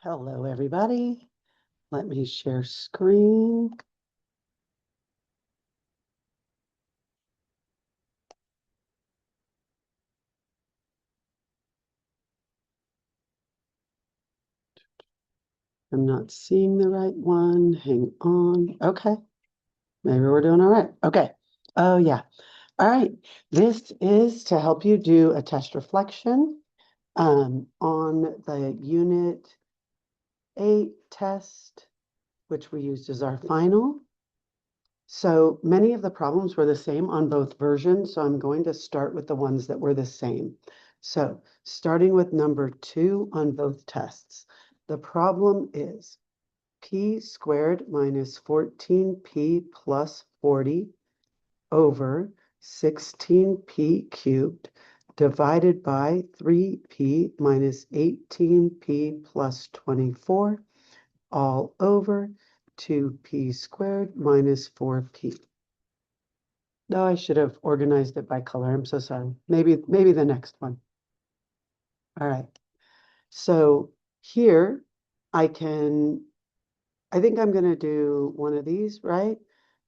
Hello, everybody. Let me share screen. I'm not seeing the right one. Hang on. Okay. Maybe we're doing all right. Okay. Oh, yeah. All right. This is to help you do a test reflection on the Unit 8 test, which we used as our final. So many of the problems were the same on both versions, so I'm going to start with the ones that were the same. So starting with number 2 on both tests, the problem is p squared minus 14p plus 40 over 16p cubed divided by 3p minus 18p plus 24 all over 2p squared minus 4p. No, I should have organized it by color. I'm so sorry. Maybe the next one. All right. So here I think I'm going to do one of these, right?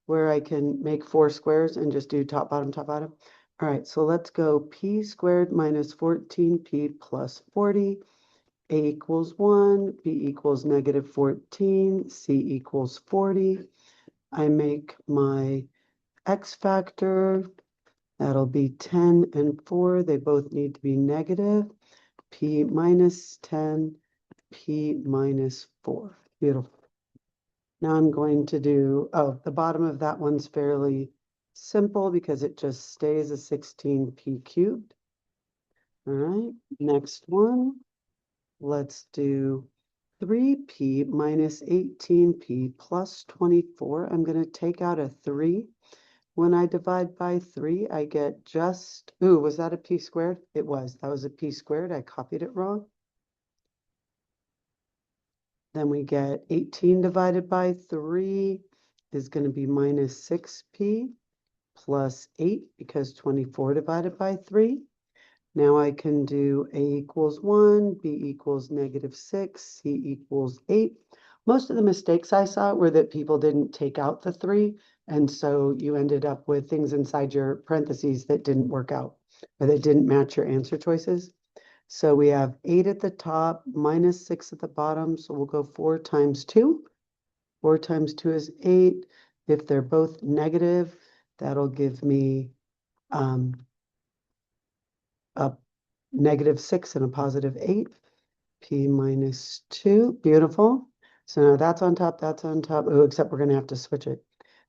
Where I can make 4 squares and just do top, bottom, top, bottom. All right, so let's go p squared minus 14p plus 40. A equals 1, b equals negative 14, c equals 40. I make my x factor. That'll be 10 and 4. They both need to be negative. P minus 10, P minus 4. Beautiful. Now I'm going to do, the bottom of that one's fairly simple because it just stays a 16p cubed. All right, next one. Let's do 3p minus 18p plus 24. I'm going to take out a 3. When I divide by 3, I get just, ooh, was that a p squared? It was. That was a p squared. I copied it wrong. Then we get 18 divided by 3 is going to be minus 6p plus 8 because 24 divided by 3. Now I can do a equals 1, b equals negative 6, c equals 8. Most of the mistakes I saw were that people didn't take out the 3, and so you ended up with things inside your parentheses that didn't work out, or that didn't match your answer choices. So we have 8 at the top, minus 6 at the bottom, so we'll go 4 times 2. 4 times 2 is 8. If they're both negative, that'll give me a negative 6 and a positive 8. P minus 2. Beautiful. So now that's on top, that's on top. Oh, except we're going to have to switch it.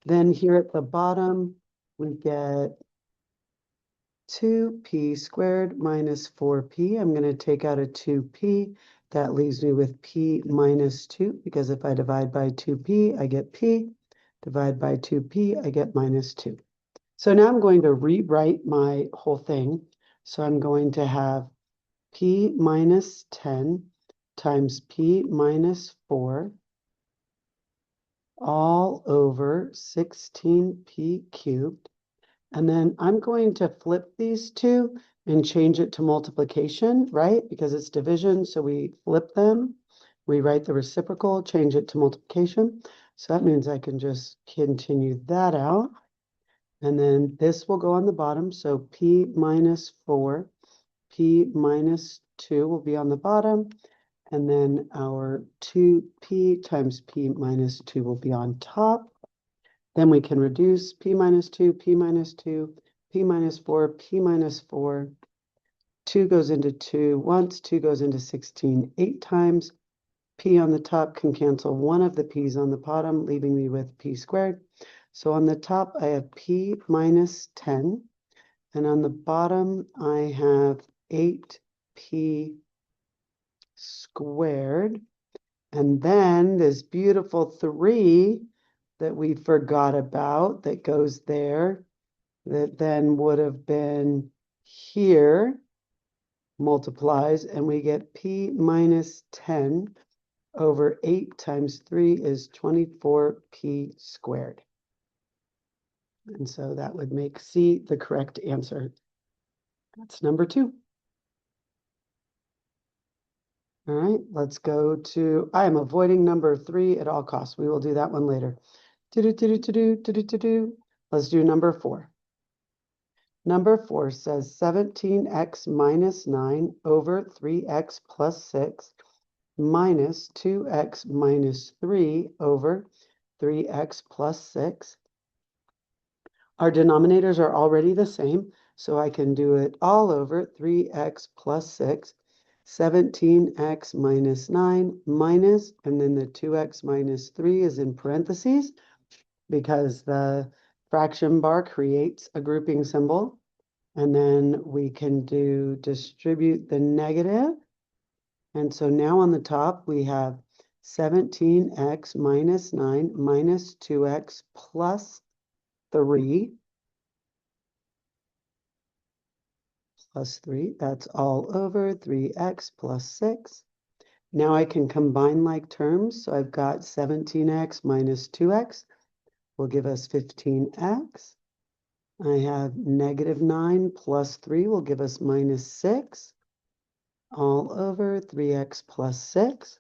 Then here at the bottom, we get 2p squared minus 4p. I'm going to take out a 2p. That leaves me with p minus 2, because if I divide by 2p, I get p. Divide by 2p, I get minus 2. So now I'm going to rewrite my whole thing. So I'm going to have p minus 10 times p minus 4 all over 16p cubed. And then I'm going to flip these two and change it to multiplication, right? Because it's division, so we flip them. We write the reciprocal, change it to multiplication. So that means I can just continue that out. And then this will go on the bottom. So p minus 4, p minus 2 will be on the bottom. And then our 2p times p minus 2 will be on top. Then we can reduce p minus 2, p minus 2, p minus 4, p minus 4. 2 goes into 2 once, 2 goes into 16 8 times. P on the top can cancel one of the p's on the bottom, leaving me with p squared. So on the top, I have p minus 10. And on the bottom, I have 8p squared. And then this beautiful 3 that we forgot about that goes there, that then would have been here, multiplies, and we get p minus 10 over 8 times 3 is 24p squared. And so that would make C the correct answer. That's number 2. All right, let's go to, I am avoiding number 3 at all costs. We will do that one later. Let's do number 4. Number 4 says 17x minus 9 over 3x plus 6 minus 2x minus 3 over 3x plus 6. Our denominators are already the same, so I can do it all over 3x plus 6, 17x minus 9 minus, and then the 2x minus 3 is in parentheses because the fraction bar creates a grouping symbol. And then we can do distribute the negative. And so now on the top, we have 17x minus 9 minus 2x plus 3 plus 3. That's all over 3x plus 6. Now I can combine like terms. So I've got 17x minus 2x will give us 15x. I have negative 9 plus 3 will give us minus 6. All over 3x plus 6.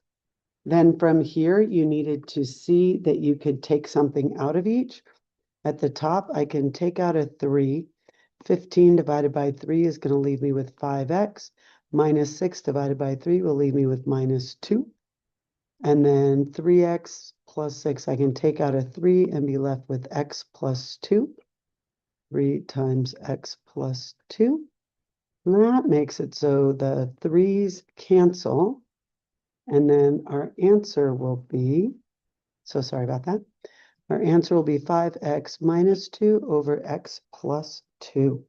Then from here, you needed to see that you could take something out of each. At the top, I can take out a 3. 15 divided by 3 is going to leave me with 5x. Minus 6 divided by 3 will leave me with minus 2. And then 3x plus 6, I can take out a 3 and be left with x plus 2. 3 times x plus 2. That makes it so the 3's cancel. And then our answer will be, so sorry about that. Our answer will be 5x minus 2 over x plus 2.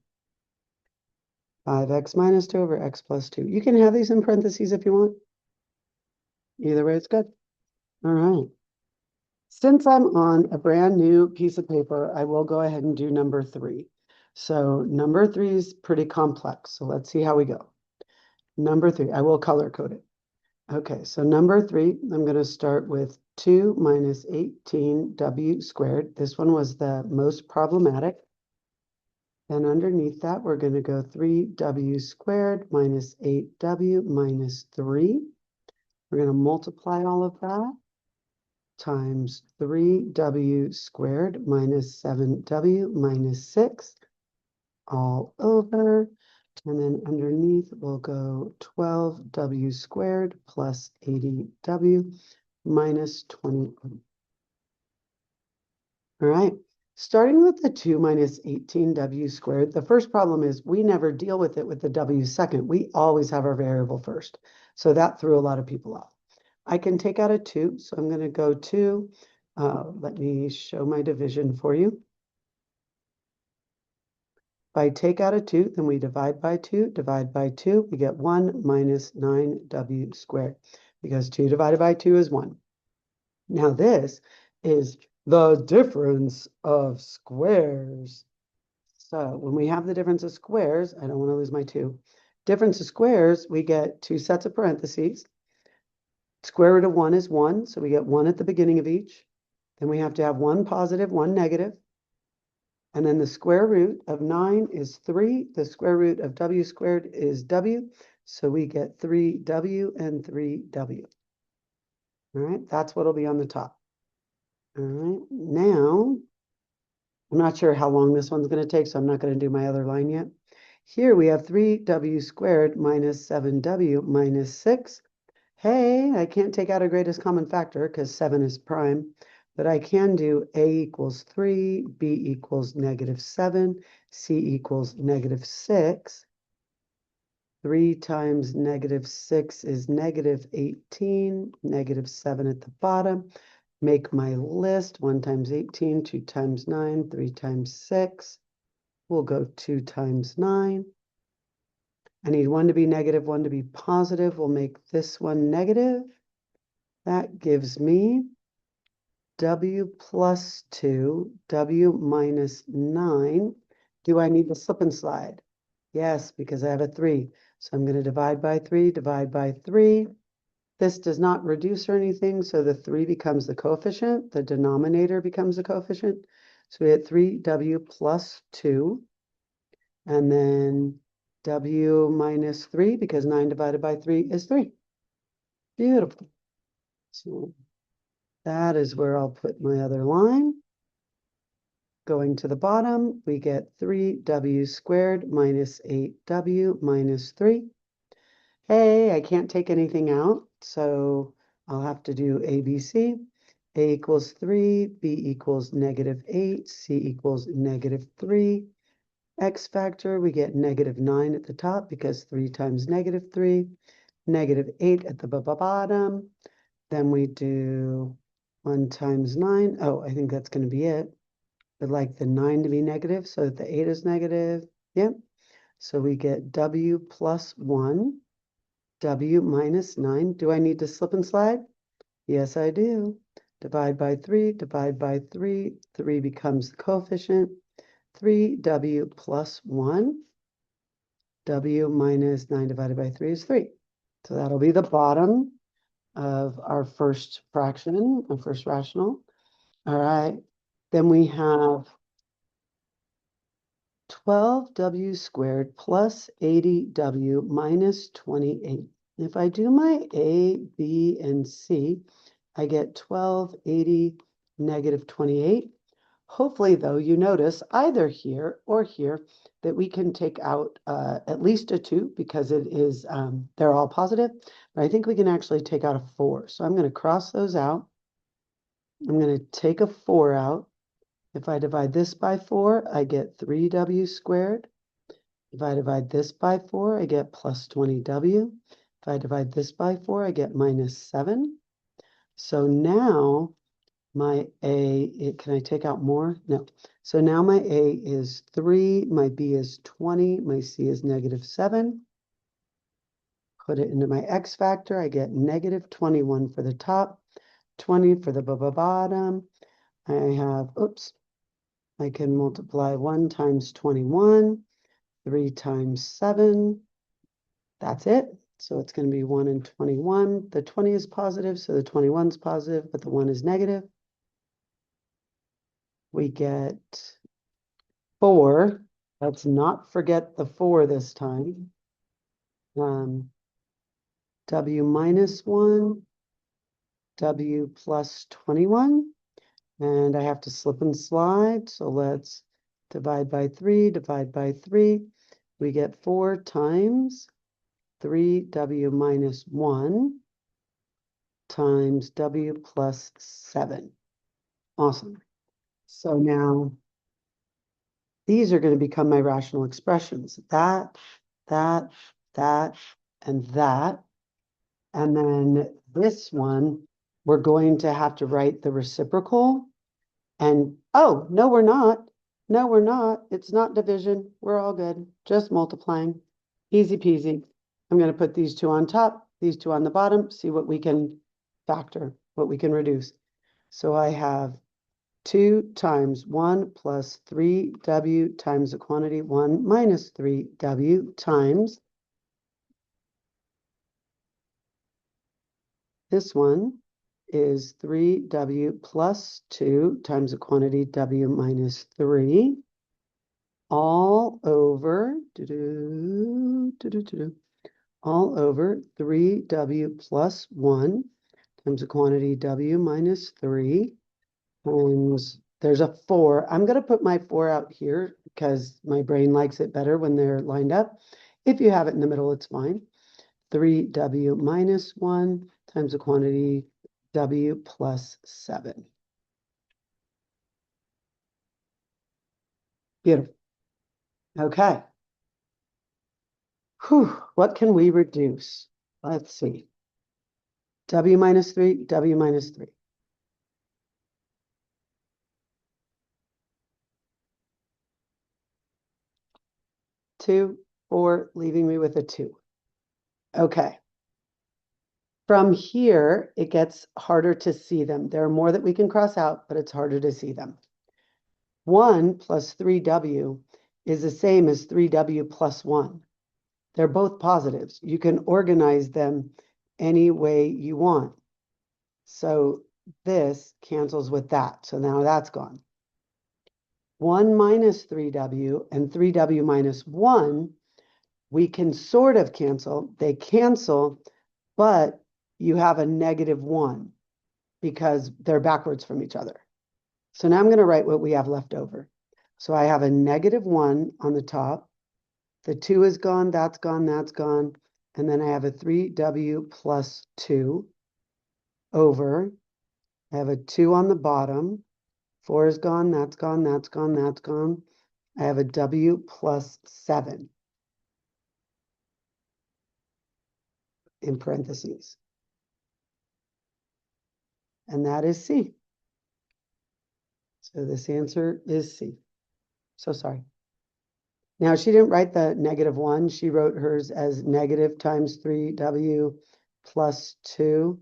5x minus 2 over x plus 2. You can have these in parentheses if you want. Either way, it's good. All right. Since I'm on a brand new piece of paper, I will go ahead and do number 3. So number 3 is pretty complex. So let's see how we go. Number 3, I will color code it. Okay, so number 3, I'm going to start with 2 minus 18w squared. This one was the most problematic. Then underneath that, we're going to go 3w squared minus 8w minus 3. We're going to multiply all of that times 3w squared minus 7w minus 6 all over. And then underneath, we'll go 12w squared plus 80w minus 20. All right. Starting with the 2 minus 18w squared, the first problem is we never deal with it with the w second. We always have our variable first. So that threw a lot of people off. I can take out a 2, so I'm going to go 2. Let me show my division for you. If I take out a 2, then we divide by 2, we get 1 minus 9w squared, because 2 divided by 2 is 1. Now this is the difference of squares. So when we have the difference of squares, I don't want to lose my 2. Difference of squares, we get 2 sets of parentheses. Square root of 1 is 1, so we get 1 at the beginning of each. Then we have to have 1 positive, 1 negative. And then the square root of 9 is 3. The square root of w squared is w. So we get 3w and 3w. All right, that's what will be on the top. All right, now, I'm not sure how long this one's going to take, so I'm not going to do my other line yet. Here we have 3w squared minus 7w minus 6. Hey, I can't take out a greatest common factor because 7 is prime, but I can do a equals 3, b equals negative 7, c equals negative 6. 3 times negative 6 is negative 18, negative 7 at the bottom. Make my list. 1 times 18, 2 times 9, 3 times 6. We'll go 2 times 9. I need 1 to be negative, 1 to be positive. We'll make this one negative. That gives me w plus 2, w minus 9. Do I need to slip and slide? Yes, because I have a 3. So I'm going to divide by 3, divide by 3. This does not reduce or anything, so the 3 becomes the coefficient. The denominator becomes the coefficient. So we get 3w plus 2. And then w minus 3, because 9 divided by 3 is 3. Beautiful. So that is where I'll put my other line. Going to the bottom, we get 3w squared minus 8w minus 3. Hey, I can't take anything out, so I'll have to do ABC. A equals 3, B equals -8, C equals -3. X factor, we get -9 at the top because 3 times -3, -8 at the bottom. Then we do 1 times 9. Oh, I think that's going to be it. I'd like the 9 to be negative so that the 8 is negative. Yep. So we get W plus 1, W minus 9. Do I need to slip and slide? Yes, I do. Divide by 3, divide by 3. 3 becomes the coefficient. 3W plus 1. W minus 9 divided by 3 is 3. So that'll be the bottom of our first fraction, our first rational. All right. Then we have 12w squared plus 80w minus 28. If I do my A, B, and C, I get 12, 80, negative 28. Hopefully, though, you notice either here or here that we can take out at least a 2 because it is, they're all positive. But I think we can actually take out a 4. So I'm going to cross those out. I'm going to take a 4 out. If I divide this by 4, I get 3w squared. If I divide this by 4, I get plus 20w. If I divide this by 4, I get minus 7. So now my A, can I take out more? No. So now my A is 3, my B is 20, my C is -7. Put it into my X factor, I get -21 for the top, 20 for the bottom. I have, oops, I can multiply 1 times 21, 3 times 7. That's it. So it's going to be 1 and 21. The 20 is positive, so the 21 is positive, but the 1 is negative. We get 4. Let's not forget the 4 this time. W minus 1, W plus 21. And I have to slip and slide. So let's divide by 3, divide by 3. We get 4 times 3W minus 1 times W plus 7. Awesome. So now these are going to become my rational expressions. That, and that. And then this one, we're going to have to write the reciprocal. And, oh, no, we're not. No, we're not. It's not division. We're all good. Just multiplying. Easy peasy. I'm going to put these 2 on top, these 2 on the bottom, see what we can factor, what we can reduce. So I have 2 times 1 plus 3w times the quantity 1 minus 3w times this one is 3w plus 2 times the quantity w minus 3 all over all over 3w plus 1 times the quantity w minus 3 times, there's a 4. I'm going to put my 4 out here because my brain likes it better when they're lined up. If you have it in the middle, it's fine. 3w minus 1 times the quantity w plus 7. Beautiful. Okay. Whew, what can we reduce? Let's see. W minus 3, W minus 3. Two, 4, leaving me with a 2. Okay. From here, it gets harder to see them. There are more that we can cross out, but it's harder to see them. 1 plus 3w is the same as 3w plus 1. They're both positives. You can organize them any way you want. So this cancels with that. So now that's gone. 1 minus 3w and 3w minus 1, we can sort of cancel. They cancel, but you have a -1 because they're backwards from each other. So now I'm going to write what we have left over. So I have a -1 on the top. The 2 is gone, that's gone, that's gone. And then I have a 3w plus 2 over. I have a 2 on the bottom. 4 is gone, that's gone, that's gone, that's gone. I have a w plus 7 in parentheses. And that is C. So this answer is C. So sorry. Now she didn't write the -1. She wrote hers as negative times 3w plus 2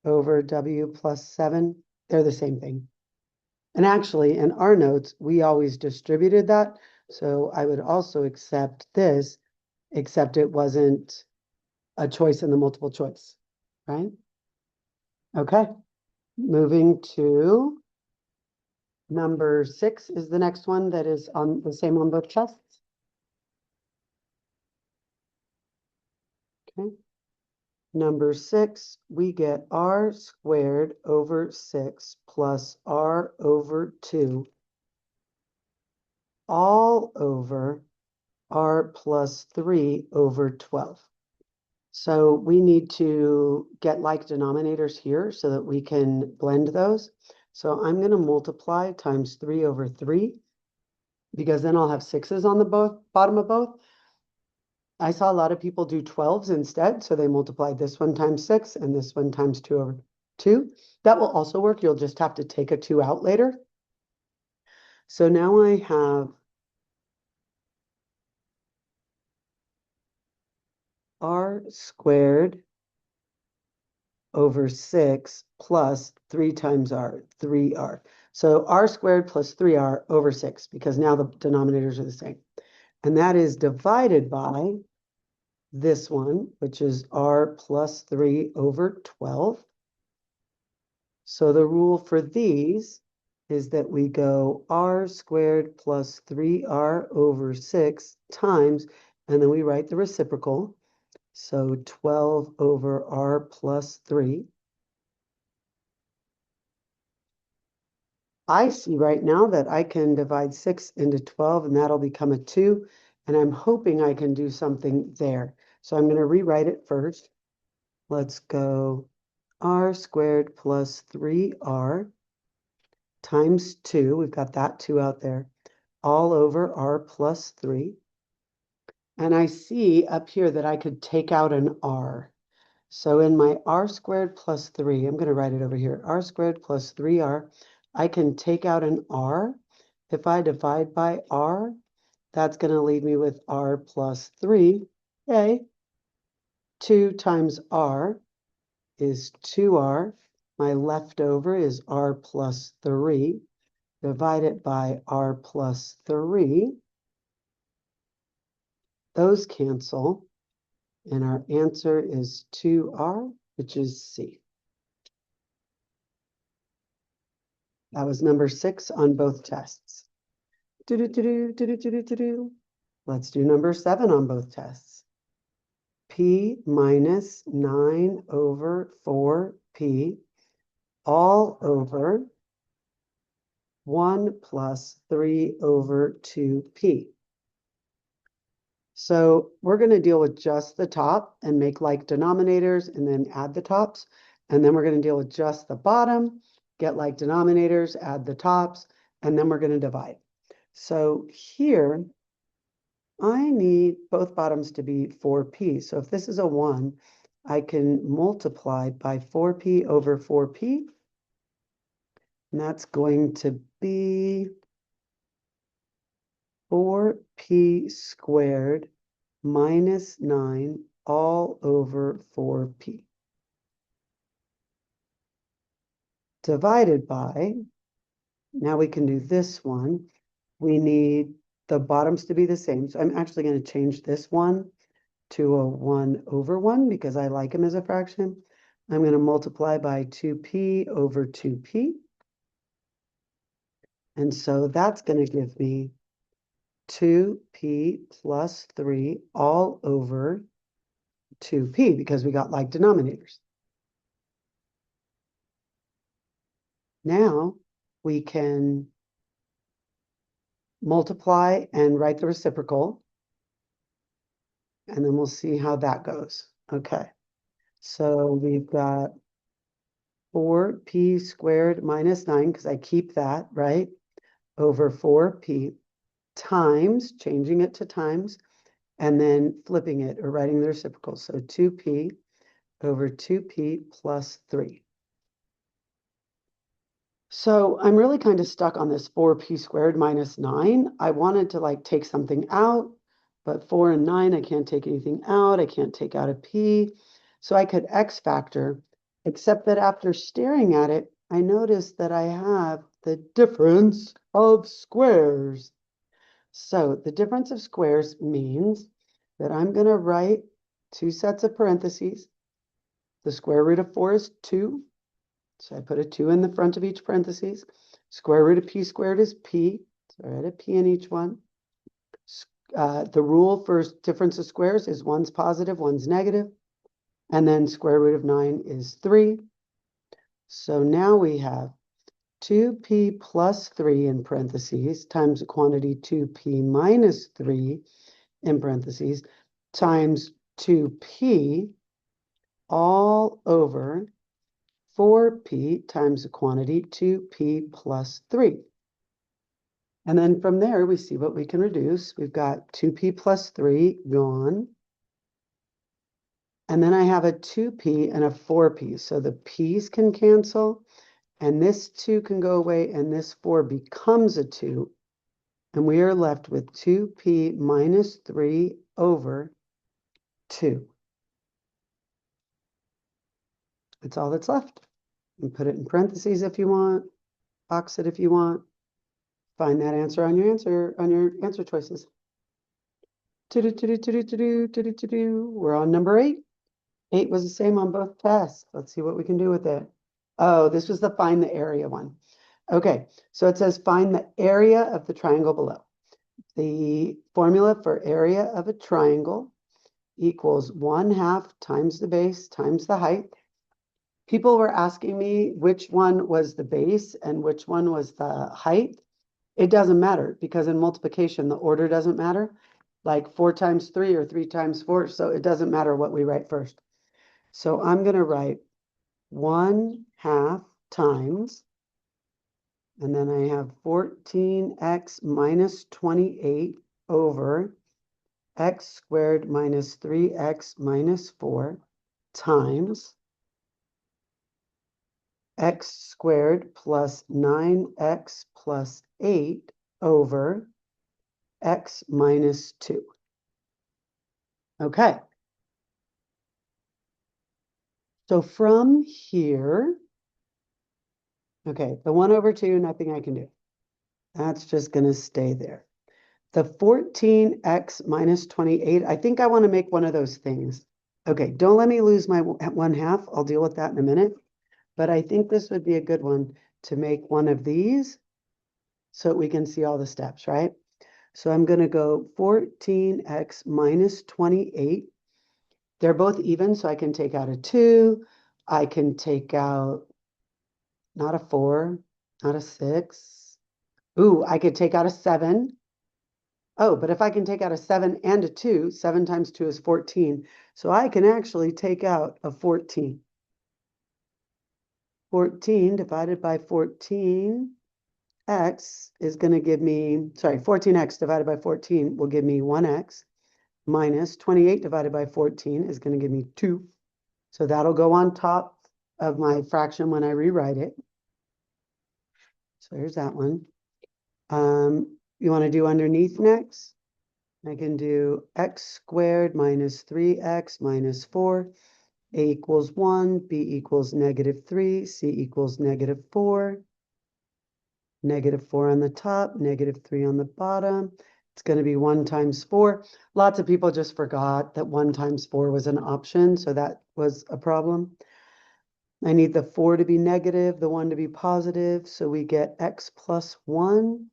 over w plus 7. They're the same thing. And actually, in our notes, we always distributed that. So I would also accept this, except it wasn't a choice in the multiple choice, right? Okay, moving to number 6 is the next one that is on the same on both tests. Okay. Number 6, we get r squared over 6 plus r over 2 all over r plus 3 over 12. So we need to get like denominators here so that we can blend those. So I'm going to multiply times 3 over 3 because then I'll have 6's on the bottom of both. I saw a lot of people do 12s instead, so they multiplied this one times 6 and this one times 2 over 2. That will also work. You'll just have to take a 2 out later. So now I have r squared over 6 plus 3 times r, 3r. So r squared plus 3r over 6, because now the denominators are the same. And that is divided by this one, which is r plus 3 over 12. So the rule for these is that we go r squared plus 3r over 6 times, and then we write the reciprocal. So 12 over r plus 3. I see right now that I can divide 6 into 12, and that'll become a 2. And I'm hoping I can do something there. So I'm going to rewrite it first. Let's go r squared plus 3r times 2. We've got that 2 out there. All over r plus 3. And I see up here that I could take out an r. So in my r squared plus 3, I'm going to write it over here, r squared plus 3r, I can take out an r. If I divide by r, that's going to leave me with r plus 3. Yay. 2 times r is 2r. My leftover is r plus 3. Divided by r plus 3. Those cancel. And our answer is 2r, which is C. That was number 6 on both tests. Let's do number 7 on both tests. P minus 9 over 4p all over 1 plus 3 over 2p. So we're going to deal with just the top and make like denominators and then add the tops. And then we're going to deal with just the bottom, get like denominators, add the tops, and then we're going to divide. So here, I need both bottoms to be 4p. So if this is a 1, I can multiply by 4p over 4p. And that's going to be 4p squared minus 9 all over 4p. Divided by, now we can do this one. We need the bottoms to be the same. So I'm actually going to change this one to a 1 over 1 because I like them as a fraction. I'm going to multiply by 2p over 2p. And so that's going to give me 2p plus 3 all over 2p because we got like denominators. Now we can multiply and write the reciprocal, and then we'll see how that goes. Okay, so we've got 4p squared minus 9, because I keep that, right, over 4p times, changing it to times, and then flipping it or writing the reciprocal. So 2p over 2p plus 3. So I'm really kind of stuck on this 4p squared minus 9. I wanted to like take something out, but 4 and 9, I can't take anything out. I can't take out a p. So I could X factor, except that after staring at it, I noticed that I have the difference of squares. So the difference of squares means that I'm going to write two sets of parentheses. The square root of 4 is 2. So I put a 2 in the front of each parentheses. Square root of p squared is p. So I write a p in each one. The rule for difference of squares is one's positive, one's negative. And then square root of 9 is 3. So now we have 2p plus 3 in parentheses times the quantity 2p minus 3 in parentheses times 2p all over 4p times the quantity 2p plus 3. And then from there, we see what we can reduce. We've got 2p plus 3 gone. And then I have a 2p and a 4p. So the p's can cancel, and this 2 can go away, and this 4 becomes a 2. And we are left with 2p minus 3 over 2. That's all that's left. You put it in parentheses if you want, box it if you want. Find that answer on your answer choices. We're on number 8. 8 was the same on both tests. Let's see what we can do with it. Oh, this was the find the area one. Okay, so it says find the area of the triangle below. The formula for area of a triangle equals 1/2 times the base times the height. People were asking me which one was the base and which one was the height. It doesn't matter, because in multiplication, the order doesn't matter, like 4 times 3 or 3 times 4. So it doesn't matter what we write first. So I'm going to write 1/2 times, and then I have 14x minus 28 over x squared minus 3x minus 4 times x squared plus 9x plus 8 over x minus 2. Okay. So from here, okay, the 1 over 2, nothing I can do. That's just going to stay there. The 14x minus 28, I think I want to make one of those things. Okay, don't let me lose my 1/2. I'll deal with that in a minute. But I think this would be a good one to make one of these so we can see all the steps, right? So I'm going to go 14x minus 28. They're both even, so I can take out a 2. I can take out not a 4, not a 6. Ooh, I could take out a 7. Oh, but if I can take out a 7 and a 2, 7 times 2 is 14. So I can actually take out a 14. 14 divided by 14x is going to give me, 14x divided by 14 will give me 1x, minus 28 divided by 14 is going to give me 2. So that'll go on top of my fraction when I rewrite it. So here's that one. You want to do underneath next? I can do x squared minus 3x minus 4. A equals 1, B equals -3, C equals -4. -4 on the top, -3 on the bottom. It's going to be 1 times 4. Lots of people just forgot that 1 times 4 was an option, so that was a problem. I need the 4 to be negative, the 1 to be positive, so we get x plus 1,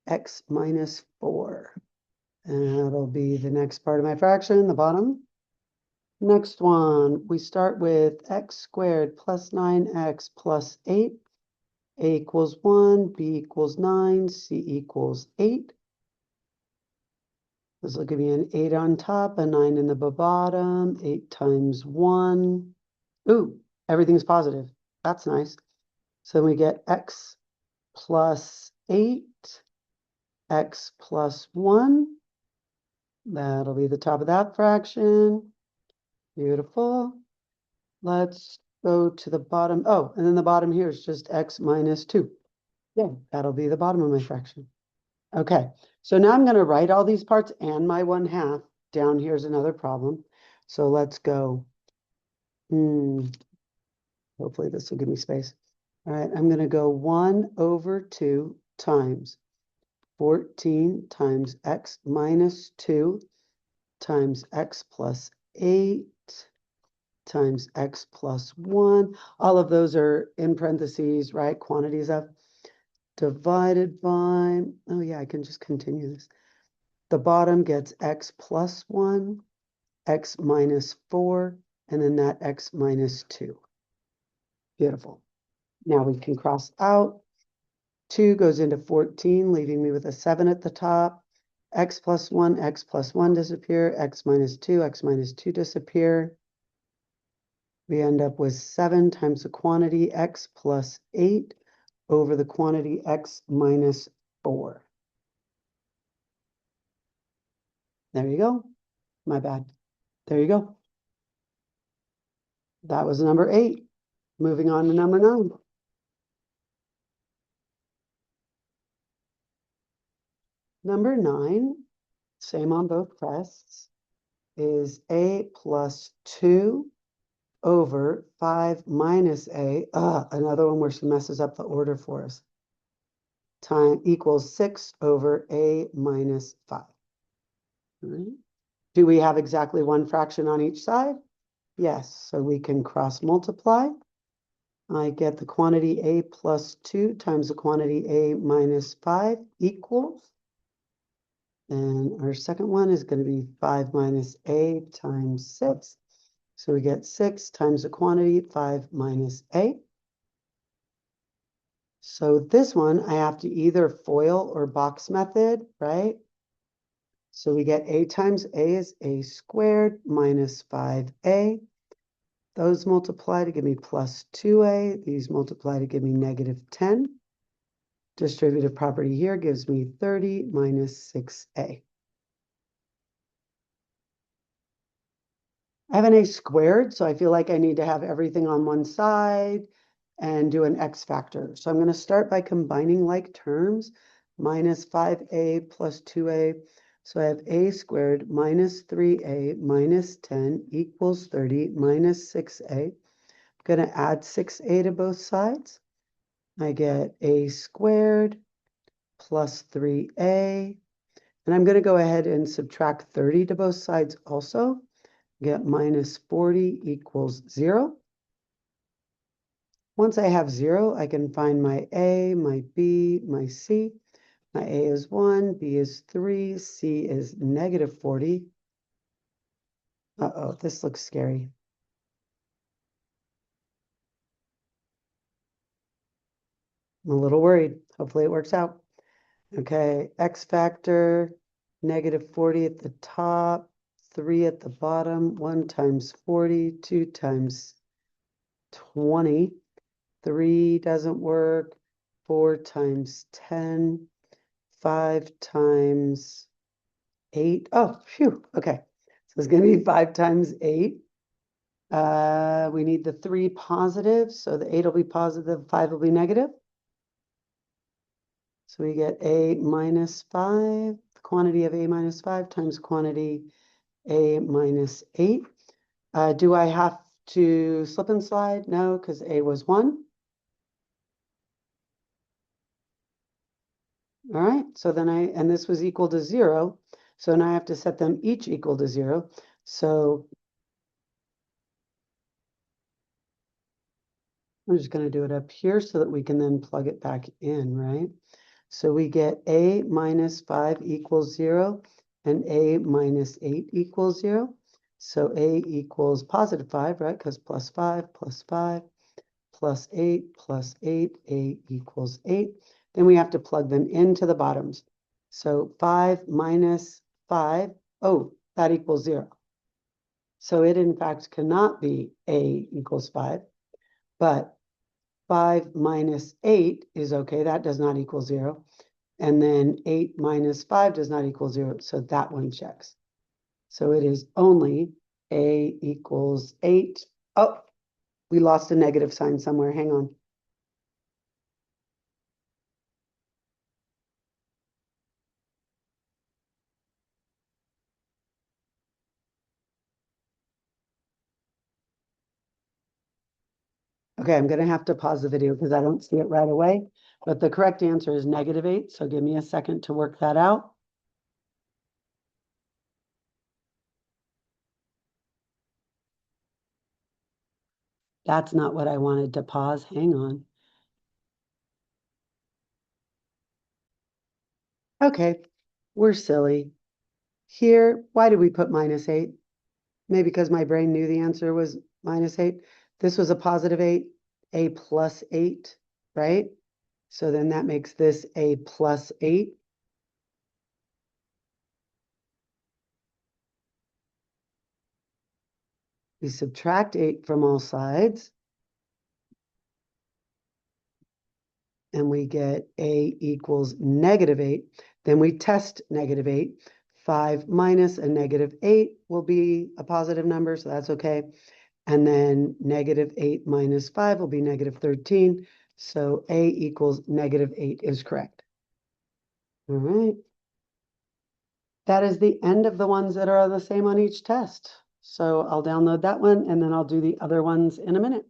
x minus 4. And that'll be the next part of my fraction, the bottom. Next one, we start with x squared plus 9x plus 8 A equals 1, B equals 9, C equals 8. This will give me an 8 on top, a 9 in the bottom, 8 times 1. Ooh, everything's positive. That's nice. So we get x plus 8, x plus 1. That'll be the top of that fraction. Beautiful. Let's go to the bottom. Oh, and then the bottom here is just x minus 2. Yeah, that'll be the bottom of my fraction. Okay, so now I'm going to write all these parts and my 1/2. Down here's another problem. So let's go. Hopefully this will give me space. All right, I'm going to go 1 over 2 times 14 times x minus 2 times x plus 8 times x plus 1. All of those are in parentheses, right? Quantities of divided by, oh yeah, I can just continue this. The bottom gets x plus 1, x minus 4, and then that x minus 2. Beautiful. Now we can cross out. 2 goes into 14, leaving me with a 7 at the top. X plus 1 disappear. X minus 2 disappear. We end up with 7 times the quantity x plus 8 over the quantity x minus 4. There you go. My bad. There you go. That was number 8. Moving on to number 9. Number 9, same on both crests, is a plus 2 over 5 minus a. Another one where she messes up the order for us. Time equals 6 over a minus 5. Right. Do we have exactly one fraction on each side? Yes, so we can cross multiply. I get the quantity a plus 2 times the quantity a minus 5 equals. And our second one is going to be 5 minus a times 6. So we get 6 times the quantity, 5 minus a. So this one, I have to either FOIL or box method, right? So we get a times a is a squared minus 5a. Those multiply to give me plus 2a. These multiply to give me negative 10. Distributive property here gives me 30 minus 6a. I have an a squared, so I feel like I need to have everything on one side and do an x factor. So I'm going to start by combining like terms, minus 5a plus 2a. So I have a squared minus 3a minus 10 equals 30 minus 6a. I'm going to add 6a to both sides. I get a squared plus 3a. And I'm going to go ahead and subtract 30 to both sides also. Get minus 40 equals 0. Once I have 0, I can find my A, my B, my C. My A is 1, B is 3, C is negative 40. Uh-oh, this looks scary. I'm a little worried. Hopefully it works out. Okay, X factor, negative 40 at the top, 3 at the bottom, 1 times 40, 2 times 20. 3 doesn't work. 4 times 10. 5 times 8. Oh, phew. Okay. So it's going to be 5 times 8. We need the 3 positive. So the 8 will be positive, 5 will be negative. So we get a minus 5, the quantity of a minus 5 times quantity a minus 8. Do I have to slip and slide? No, because a was 1. All right, so then and this was equal to 0. So now I have to set them each equal to 0. So I'm just going to do it up here so that we can then plug it back in, right? So we get a minus 5 equals 0 and a minus 8 equals 0. So a equals positive 5, right? Because plus 5 plus 8 plus 8, A equals 8. Then we have to plug them into the bottoms. So 5 minus 5, oh, that equals 0. So it in fact cannot be A equals 5, but 5 minus 8 is okay. That does not equal 0. And then 8 minus 5 does not equal 0. So that one checks. So it is only A equals 8. Oh, we lost a negative sign somewhere. Hang on. Okay, I'm going to have to pause the video because I don't see it right away. But the correct answer is -8. So give me a second to work that out. That's not what I wanted to pause. Hang on. Okay, we're silly. Here, why did we put -8? Maybe because my brain knew the answer was -8. This was a +8, A plus 8, right? So then that makes this A plus 8. We subtract 8 from all sides. And we get A equals -8. Then we test -8. 5 minus a -8 will be a positive number, so that's okay. And then -8 minus 5 will be -13. So A equals -8 is correct. All right. That is the end of the ones that are the same on each test. So I'll download that one and then I'll do the other ones in a minute.